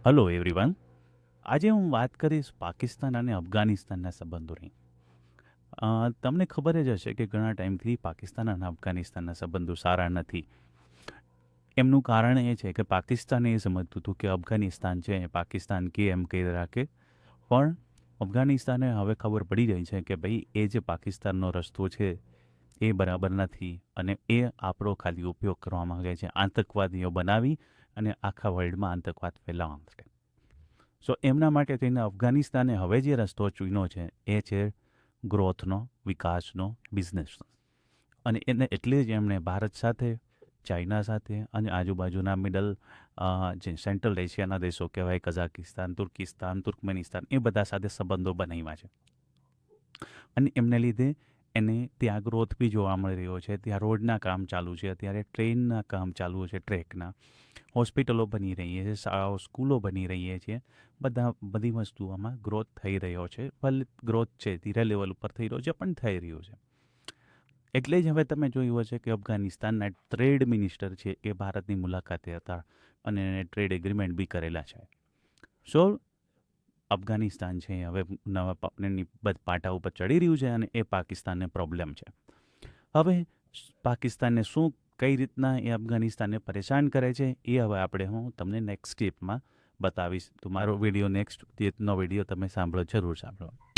Hello everyone. આજે હું વાત કરીશ પાકિસ્તાન અને અફઘાનિસ્તાનના સંબંધોની. તમને ખબર જ હશે કે ઘણા ટાઈમથી પાકિસ્તાન અને અફઘાનિસ્તાનના સંબંધો સારા નથી. એમનું કારણ એ છે કે પાકિસ્તાન એ સમજતું હતું કે અફઘાનિસ્તાન છે એ પાકિસ્તાન કે એમ કહી રાખે, પણ અફઘાનિસ્તાને હવે ખબર પડી રહી છે કે ભાઈ એ જે પાકિસ્તાનનો રસ્તો છે એ બરાબર નથી અને એ આપણો ખાલી ઉપયોગ કરવા માંગે છે આતંકવાદીઓ બનાવી અને આખા વર્લ્ડમાં આતંકવાદ ફેલાવવા માટે. સો એમના માટે થઈને અફઘાનિસ્તાને હવે જે રસ્તો ચૂન્યો છે એ છે ગ્રોથનો, વિકાસનો, બિઝનેસનો. અને એને એટલે જ એમણે ભારત સાથે, ચાઇના સાથે અને આજુબાજુના મિડલ જે સેન્ટ્રલ એશિયાના દેશો કહેવાય, કઝાકિસ્તાન, તુર્કિસ્તાન, તુર્કમેનિસ્તાન, એ બધા સાથે સંબંધો બનાવ્યા છે. અને એમને લીધે એને ત્યાં ગ્રોથ બી જોવા મળી રહ્યો છે. ત્યાં રોડના કામ ચાલુ છે, અત્યારે ટ્રેનના કામ ચાલુ છે, ટ્રેકના, હોસ્પિટલો બની રહી છે, શાળાઓ, સ્કૂલો બની રહી છે. બધી વસ્તુઓમાં ગ્રોથ થઈ રહ્યો છે. ભલે ગ્રોથ છે ધીરે લેવલ ઉપર થઈ રહ્યો છે, પણ થઈ રહ્યું છે. એટલે જ હવે તમે જોયું હશે કે અફઘાનિસ્તાનના ટ્રેડ મિનિસ્ટર છે એ ભારતની મુલાકાતે હતા અને એને ટ્રેડ એગ્રીમેન્ટ બી કરેલા છે. સો અફઘાનિસ્તાન છે એ હવે નવા એની પાટા ઉપર ચડી રહ્યું છે અને એ પાકિસ્તાનને પ્રોબ્લેમ છે. હવે પાકિસ્તાનને શું, કઈ રીતના એ અફઘાનિસ્તાનને પરેશાન કરે છે એ હવે હું તમને નેક્સ્ટ ક્લિપમાં બતાવીશ. તો મારો વિડીયો નેક્સ્ટનો વિડીયો તમે સાંભળો, જરૂર સાંભળો.